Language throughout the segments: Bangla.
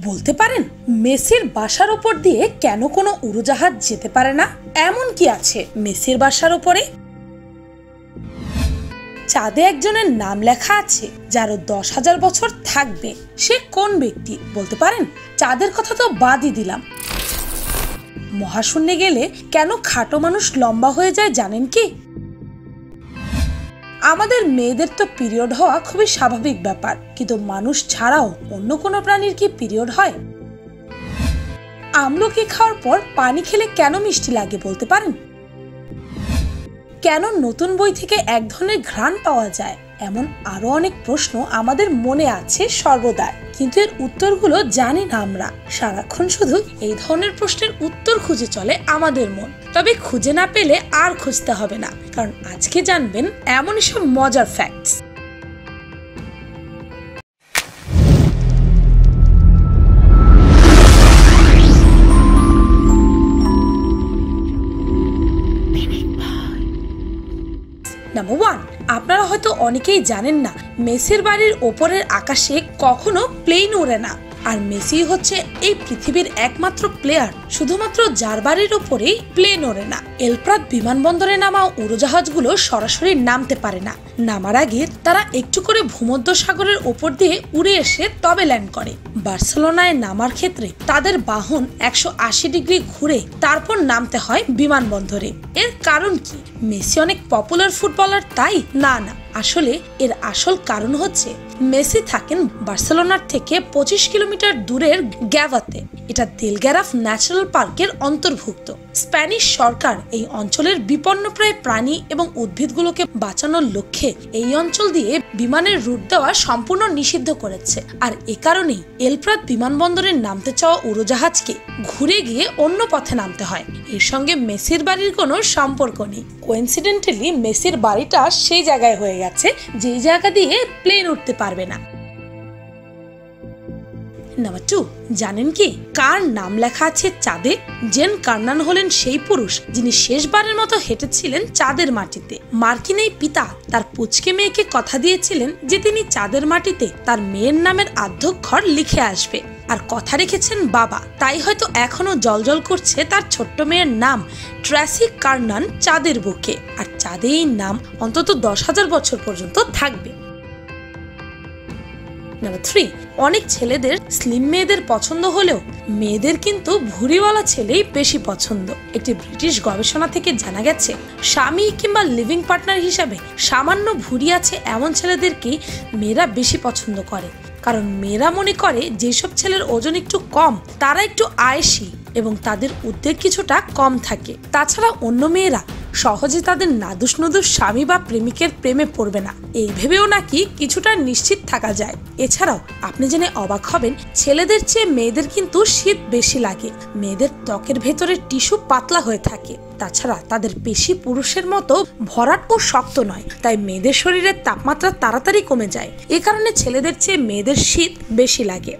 বলতে পারেন মেসির বাসার উপর দিয়ে কেন কোনো উড়োজাহাজ যেতে পারে না? এমন কি আছে মেসির বাসার উপরে? চাঁদে একজনের নাম লেখা আছে যারও 10,000 বছর থাকবে। সে কোন ব্যক্তি বলতে পারেন? চাঁদের কথা তো বাদই দিলাম, মহাশূন্যে গেলে কেন খাটো মানুষ লম্বা হয়ে যায় জানেন কি? আমাদের মেয়েদের তো পিরিয়ড হওয়া খুবই স্বাভাবিক ব্যাপার, কিন্তু মানুষ ছাড়াও অন্য কোনো প্রাণীর কি পিরিয়ড হয়? আমলকি খাওয়ার পর পানি খেলে কেন মিষ্টি লাগে বলতে পারেন? কেন নতুন বই থেকে এক ধরনের ঘ্রাণ পাওয়া যায়? এমন আরো অনেক প্রশ্ন আমাদের মনে আছে সর্বদা, কিন্তু এর উত্তরগুলো জানি না আমরা। সারাক্ষণ শুধু এই ধরনের প্রশ্নের উত্তর খুঁজে চলে আমাদের মন। তবে খুঁজে না পেলে আর খুঁজতে হবে না, কারণ আজকে জানবেন এমনই সব মজার ফ্যাক্টস। নাম্বার 1, আপনারা হয়তো অনেকেই জানেন না মেসির বাড়ির ওপরের আকাশে কখনো প্লেন ওড়ে না। আর মেসি হচ্ছে এই পৃথিবীর একমাত্র প্লেয়ার শুধুমাত্র যার বাড়ির ওপরেই প্লেন ওড়ে না। এলপ্রাত বিমানবন্দরে নামা উড়োজাহাজগুলো সরাসরি নামতে পারে না। নামার আগে তারা একটু করে ভূমধ্য সাগরের ওপর দিয়ে উড়ে এসে তবে ল্যান্ড করে। বার্সেলোনায় নামার ক্ষেত্রে তাদের বাহন 180 ডিগ্রি ঘুরে তারপর নামতে হয় বিমানবন্দরে। এর কারণ কি? মেসি অনেক পপুলার ফুটবলার তাই? না, আসলে এর আসল কারণ হচ্ছে মেসি থাকেন বার্সেলোনার থেকে 25 কিলোমিটার দূরের গ্যাভাতে। এটা দেলগ্যারাফ ন্যাচারাল পার্কের অন্তর্ভুক্ত। স্প্যানিশ সরকার এই অঞ্চলের বিপন্নপ্রায় প্রাণী এবং উদ্ভিদগুলোকে বাঁচানোর লক্ষ্যে এই অঞ্চল দিয়ে বিমানের রুট দেওয়া সম্পূর্ণ নিষিদ্ধ করেছে। আর এ কারণেই এলপ্রাত বিমানবন্দরে নামতে চাওয়া উড়োজাহাজকে ঘুরে গিয়ে অন্য পথে নামতে হয়। এর সঙ্গে মেসির বাড়ির কোনো সম্পর্ক নেই। কোইন্সিডেন্টালি মেসির বাড়িটা সেই জায়গায় হয়ে গেছে যেই জায়গা দিয়ে প্লেন উঠতে পারবে না। নাম্বার 2, জানেন কি কার নাম লেখা আছে চাঁদে? জেন কার্নান হলেন সেই পুরুষ যিনি শেষবারের মতো হেঁটেছিলেন চাঁদের মাটিতে। মার্কিন এই পিতা তার পুচকে মেয়েকে কথা দিয়েছিলেন যে তিনি চাঁদের মাটিতে তার মেয়ের নামের আদ্যক্ষর লিখে আসবে, আর কথা রেখেছেন বাবা। তাই হয়তো এখনো জলজল করছে তার ছোট্ট মেয়ের নাম ট্র্যাসি কার্নান চাঁদের বুকে। আর চাঁদে এই নাম অন্তত 10,000 বছর পর্যন্ত থাকবে। নাম্বার 3, অনেক ছেলেদের স্লিম মেয়েদের পছন্দ হলেও মেয়েদের কিন্তু ভুঁড়িওয়ালা ছেলেই বেশি পছন্দ। একটি ব্রিটিশ গবেষণা থেকে জানা গেছে স্বামী কিংবা লিভিং পার্টনার হিসাবে সামান্য ভুঁড়ি আছে এমন ছেলেদেরকেই মেয়েরা বেশি পছন্দ করে। কারণ মেয়েরা মনে করে যেসব ছেলের ওজন একটু কম তারা একটু আয়েসি এবং তাদের উদ্বেগ কিছুটা কম থাকে। তাছাড়া অন্য মেয়েরা সহজে তাদের নাদুস নুদুস স্বামী বা প্রেমিকের প্রেমে পড়বে না, এই ভেবেও নাকি কিছুটা নিশ্চিত থাকা যায়। এছাড়াও আপনি জেনে অবাক হবেন ছেলেদের চেয়ে মেয়েদের কিন্তু শীত বেশি লাগে। মেয়েদের ত্বকের ভেতরের টিস্যু পাতলা হয়ে থাকে। তাছাড়া তাদের পেশি পুরুষের মতো ভরাট ও শক্ত নয়, তাই মেয়েদের শরীরের তাপমাত্রা তাড়াতাড়ি কমে যায়। এ কারণে ছেলেদের চেয়ে মেয়েদের শীত বেশি লাগে।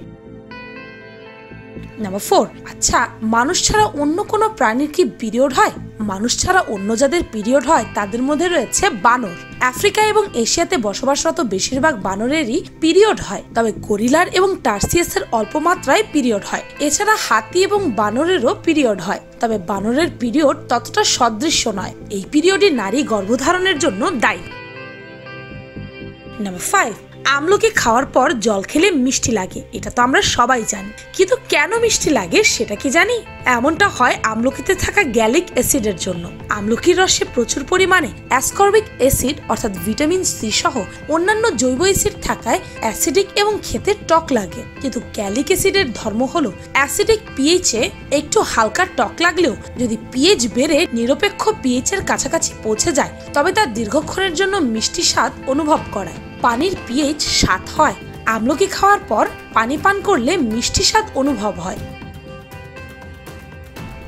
নাম্বার 4, আচ্ছা মানুষ ছাড়া অন্য কোনো প্রাণীর কি পিরিয়ড হয়? মানুষ ছাড়া অন্য যাদের পিরিয়ড হয় তাদের মধ্যে রয়েছে বানর। আফ্রিকা এবং এশিয়াতে বসবাসরত বেশিরভাগ বানরেরই পিরিয়ড হয়, তবে গরিলার এবং টার্সিয়াসের অল্প মাত্রায় পিরিয়ড হয়। এছাড়া হাতি এবং বানরেরও পিরিয়ড হয়, তবে বানরের পিরিয়ড ততটা সদৃশ্য নয়। এই পিরিয়ডে নারী গর্ভধারণের জন্য দায়ী। নাম্বার 5, আমলকি খাওয়ার পর জল খেলে মিষ্টি লাগে। এটা তো আমরা সবাই জানি, কিন্তু কেন মিষ্টি লাগে সেটা কি জানি? এমনটা হয় আমলকিতে থাকা গ্যালিক অ্যাসিডের জন্য। আমলকির রসে প্রচুর পরিমাণে অ্যাসকর্বিক অ্যাসিড অর্থাৎ ভিটামিন সি সহ অন্যান্য জৈব অ্যাসিড থাকায় অ্যাসিডিক এবং খেতে টক লাগে। কিন্তু গ্যালিক অ্যাসিডের ধর্ম হলো অ্যাসিডিক পিএইচে একটু হালকা টক লাগলেও যদি পিএইচ বেড়ে নিরপেক্ষ পিএইচ এর কাছাকাছি পৌঁছে যায় তবে তা দীর্ঘক্ষণের জন্য মিষ্টি স্বাদ অনুভব করায়। পানির পিএইচ 7 হয়। আমলকি খাওয়ার পর পানি পান করলে মিষ্টি স্বাদ অনুভব হয়।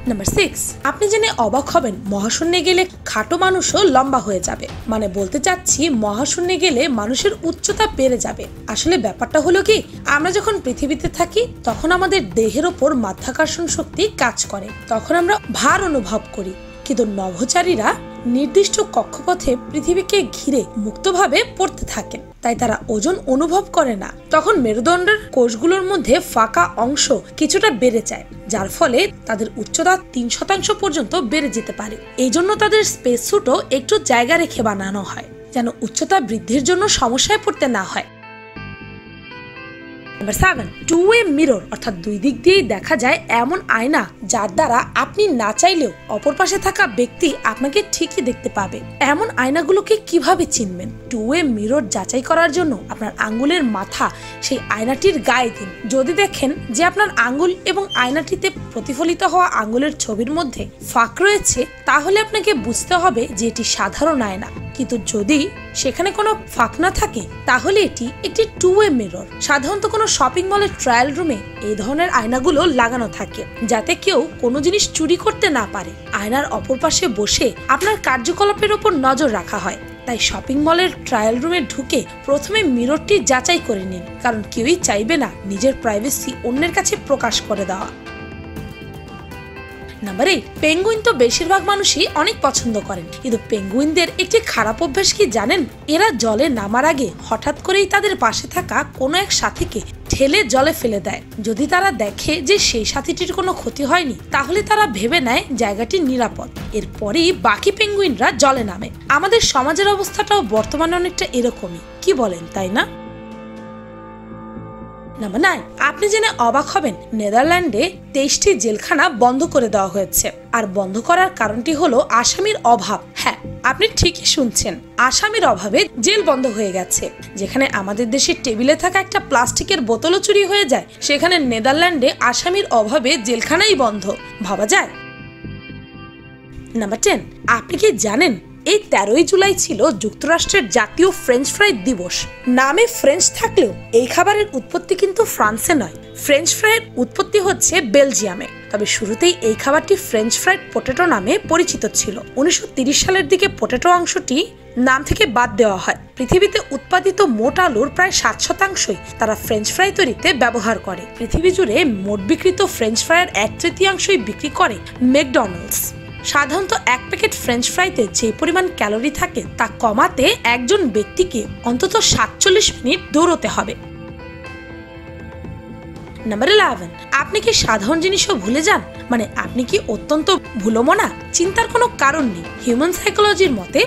নাম্বার 6, আপনি জেনে অবাক হবেন মহাশূন্যে গেলে খাটো মানুষও লম্বা হয়ে যাবে। মানে বলতে চাচ্ছি মহাশূন্যে গেলে মানুষের উচ্চতা বেড়ে যাবে। আসলে ব্যাপারটা হলো কি, আমরা যখন পৃথিবীতে থাকি তখন আমাদের দেহের ওপর মাধ্যাকর্ষণ শক্তি কাজ করে, তখন আমরা ভার অনুভব করি। কিন্তু নভোচারীরা নির্দিষ্ট কক্ষপথে পৃথিবীকে ঘিরে মুক্তভাবে পড়তে থাকেন, তাই তারা ওজন অনুভব করে না। তখন মেরুদণ্ডের কোষগুলোর মধ্যে ফাঁকা অংশ কিছুটা বেড়ে যায়, যার ফলে তাদের উচ্চতা 3% পর্যন্ত বেড়ে যেতে পারে। এই জন্য তাদের স্পেস স্যুটও একটু জায়গা রেখে বানানো হয়, যেন উচ্চতা বৃদ্ধির জন্য সমস্যায় পড়তে না হয়। নাম্বার 7, টু-ওয়ে মিরর, অর্থাৎ দুই দিক দিয়েই দেখা যায় এমন আয়না যার দ্বারা আপনি না চাইলেও অপর পাশে থাকা ব্যক্তি আপনাকে ঠিকই দেখতে পাবে। এমন আয়নাগুলোকে কিভাবে চিনবেন? টু-ওয়ে মিরর যাচাই করার জন্য আপনার আঙ্গুলের মাথা সেই আয়নাটির গায়ে দিন। যদি দেখেন যে আপনার আঙ্গুল এবং আয়নাটিতে প্রতিফলিত হওয়া আঙ্গুলের ছবির মধ্যে ফাঁক রয়েছে, তাহলে আপনাকে বুঝতে হবে যে এটি সাধারণ আয়না। কিন্তু যদি সেখানে কোনো ফাঁক না থাকে, তাহলে এটি একটি টু-ওয়ে মিরর। সাধারণত কোনো শপিং মলের ট্রায়াল রুমে এই ধরনের আয়নাগুলো লাগানো থাকে, যাতে কেউ কোনো জিনিস চুরি করতে না পারে। আয়নার অপর পাশে বসে আপনার কার্যকলাপের উপর নজর রাখা হয়। তাই শপিং মলের ট্রায়াল রুমে ঢুকে প্রথমে মিররটি যাচাই করে নিন, কারণ কেউই চাইবে না নিজের প্রাইভেসি অন্যের কাছে প্রকাশ করে দেওয়া। নাম্বার 8, পেঙ্গুইন তো বেশিরভাগ মানুষই অনেক পছন্দ করেন, কিন্তু পেঙ্গুইনদের একটি খারাপ অভ্যাস কি জানেন? এরা জলে নামার আগে হঠাৎ করেই তাদের পাশে থাকা কোনো এক সাথীকে ঠেলে জলে ফেলে দেয়। যদি তারা দেখে যে সেই সাথীটির কোনো ক্ষতি হয়নি, তাহলে তারা ভেবে নেয় জায়গাটি নিরাপদ। এরপরেই বাকি পেঙ্গুইনরা জলে নামে। আমাদের সমাজের অবস্থাটাও বর্তমানে অনেকটা এরকমই, কি বলেন, তাই না? নাম্বার 9, আপনি জেনে অবাক হবেন নেদারল্যান্ডে 23টি জেলখানা বন্ধ করে দেওয়া হয়েছে। আর বন্ধ করার কারণটি হলো আসামির অভাব। হ্যাঁ, আপনি ঠিকই শুনছেন, আসামির অভাবে জেল বন্ধ হয়ে গেছে। যেখানে আমাদের দেশের টেবিলে থাকা একটা প্লাস্টিকের বোতলও চুরি হয়ে যায়, সেখানে নেদারল্যান্ডে আসামির অভাবে জেলখানাই বন্ধ। ভাবা যায়? নাম্বার 10, আপনি কি জানেন এই 13ই জুলাই ছিল যুক্তরাষ্ট্রের জাতীয় ফ্রেঞ্চ ফ্রাই দিবস? নামে ফ্রেঞ্চ থাকলেও এই খাবারের উৎপত্তি কিন্তু ফ্রান্সে নয়। ফ্রেঞ্চ ফ্রাইয়ের উৎপত্তি হচ্ছে বেলজিয়ামে। তবে শুরুতেই এই খাবারটি ফ্রেঞ্চ ফ্রাইড পটেটো নামে পরিচিত ছিল। 1930 সালের দিকে পটেটো অংশটি নাম থেকে বাদ দেওয়া হয়। পৃথিবীতে উৎপাদিত মোট আলুর প্রায় 7% তারা ফ্রেঞ্চ ফ্রাই তৈরিতে ব্যবহার করে। পৃথিবী জুড়ে মোট বিক্রিত ফ্রেঞ্চ ফ্রাইয়ের 1/3 বিক্রি করে ম্যাকডোনাল্ডস। সাধারণত এক প্যাকেট ফ্রেঞ্চ ফ্রাইতে যে পরিমাণ ক্যালোরি থাকে তা কমাতে একজন ব্যক্তিকে অন্তত 47 মিনিট দৌড়তে হবে। নাম্বার 11, আপনি কি সাধারণ জিনিসও ভুলে যান? মানে আপনি কি অত্যন্ত ভুলোমনা? চিন্তার কোনো কারণ নেই। হিউম্যান সাইকোলজির মতে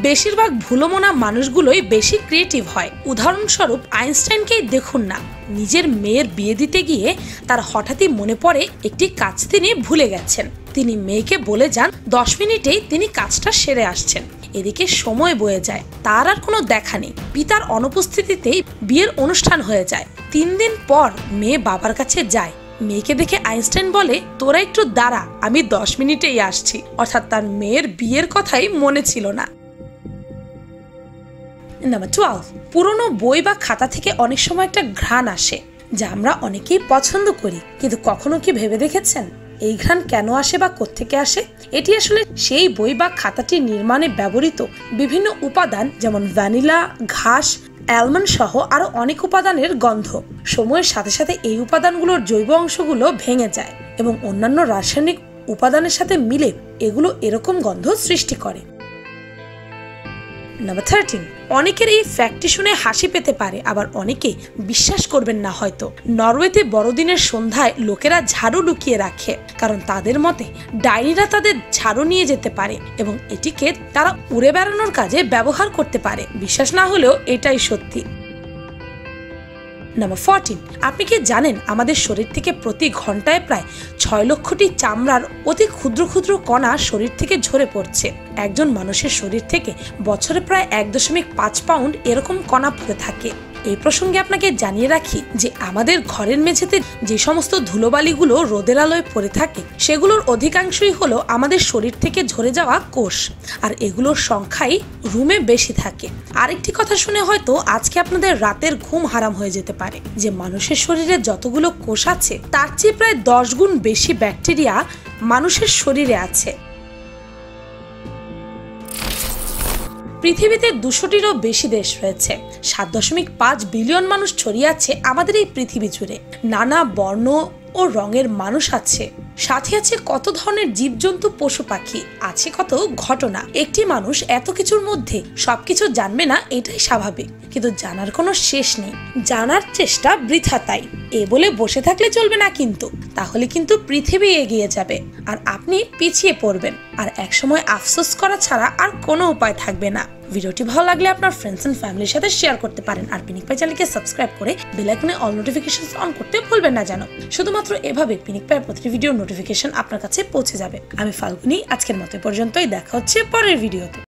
বেশিরভাগ ভুলোমনা মানুষগুলোই বেশি ক্রিয়েটিভ হয়। উদাহরণস্বরূপ আইনস্টাইনকেই দেখুন না, নিজের মেয়ের বিয়ে দিতে গিয়ে তার হঠাৎই মনে পড়ে একটি কাজ তিনি ভুলে গেছেন। তিনি মেয়েকে বলে যান 10 মিনিটেই তিনি কাজটা সেরে আসছেন। এদিকে সময় বয়ে যায়, তার আর কোনো দেখা নেই। পিতার অনুপস্থিতিতেই বিয়ের অনুষ্ঠান হয়ে যায়। 3 দিন পর মেয়ে বাবার কাছে যায়। মেয়েকে দেখে আইনস্টাইন বলে, তোরা একটু দাঁড়া, আমি 10 মিনিটেই আসছি। অর্থাৎ তার মেয়ের বিয়ের কথাই মনে ছিল না। নাম্বার 12, পুরনো বই বা খাতা থেকে অনেক সময় একটা ঘ্রাণ আসে, যা আমরা অনেকেই পছন্দ করি। কিন্তু কখনো কি ভেবে দেখেছেন এই ঘ্রাণ কেন আসে বা কোত্থেকে আসে? এটি আসলে সেই বই বা খাতাটি নির্মাণে ব্যবহৃত বিভিন্ন উপাদান, যেমন ভ্যানিলা, ঘাস, অ্যালমন্ড সহ আরো অনেক উপাদানের গন্ধ। সময়ের সাথে সাথে এই উপাদানগুলোর জৈব অংশগুলো ভেঙে যায় এবং অন্যান্য রাসায়নিক উপাদানের সাথে মিলে এগুলো এরকম গন্ধ সৃষ্টি করে। নাম্বার 13, অনেকের এই ফ্যাক্টটি শুনে হাসি পেতে পারে, আবার অনেকে বিশ্বাস করবেন না হয়তো। নরওয়েতে বড়দিনের সন্ধ্যায় লোকেরা ঝাড়ু লুকিয়ে রাখে, কারণ তাদের মতে ডাইনিরা তাদের ঝাড়ু নিয়ে যেতে পারে এবং এটিকে তারা উড়ে বেড়ানোর কাজে ব্যবহার করতে পারে। বিশ্বাস না হলেও এটাই সত্যি। নাম্বার 14, আপনি কি জানেন আমাদের শরীর থেকে প্রতি ঘন্টায় প্রায় 6 লক্ষটি চামড়ার অতি ক্ষুদ্র ক্ষুদ্র কণা শরীর থেকে ঝরে পড়ছে। একজন মানুষের শরীর থেকে বছরে প্রায় 1.5 পাউন্ড এরকম কণা পড়ে থাকে। এই প্রসঙ্গে আপনাকে জানিয়ে রাখি যে আমাদের ঘরের মেঝেতে যে সমস্ত ধুলোবালিগুলো রোদের আলোয় পড়ে থাকে, সেগুলোর অধিকাংশই হলো আমাদের শরীর থেকে ঝরে যাওয়া কোষ, আর এগুলোর সংখ্যাই রুমে বেশি থাকে। আরেকটি কথা শুনে হয়তো আজকে আপনাদের রাতের ঘুম হারাম হয়ে যেতে পারে, যে মানুষের শরীরে যতগুলো কোষ আছে তার চেয়ে প্রায় 10 গুণ বেশি ব্যাকটেরিয়া মানুষের শরীরে আছে। পৃথিবীতে 200টিরও বেশি দেশ রয়েছে। 7.5 বিলিয়ন মানুষ ছড়িয়ে আছে আমাদের এই পৃথিবী জুড়ে। নানা বর্ণ ও রঙের মানুষ আছে সাথে আছে কত ধরনের জীবজন্তু, পশু পাখি, আছে কত ঘটনা। একটি মানুষ এত কিছুর মধ্যে সবকিছু জানবে না, এটাই স্বাভাবিক, কিন্তু জানার কোনো শেষ নেই। জানার চেষ্টা বৃথা তাই এ বলে বসে থাকলে চলবে না, কিন্তু তাহলে কিন্তু পৃথিবী এগিয়ে যাবে আর আপনি পিছিয়ে পড়বেন, আর একসময় আফসোস করা ছাড়া আর কোনো উপায় থাকবে না। ভিডিওটি ভালো লাগলে আপনার ফ্রেন্ডস এন্ড ফ্যামিলির সাথে শেয়ার করতে পারেন, আর পিনিক পাই চ্যানেলকে সাবস্ক্রাইব করে বেল আইকনে অল নোটিফিকেশন অন করতে ভুলবেন না যেন। শুধুমাত্র এভাবে পিনিক পাইয়ের প্রতিটি ভিডিওর নোটিফিকেশন আপনার কাছে পৌঁছে যাবে। আমি ফাল্গুনি, আজকের মতো পর্যন্তই, দেখা হচ্ছে পরের ভিডিওতে।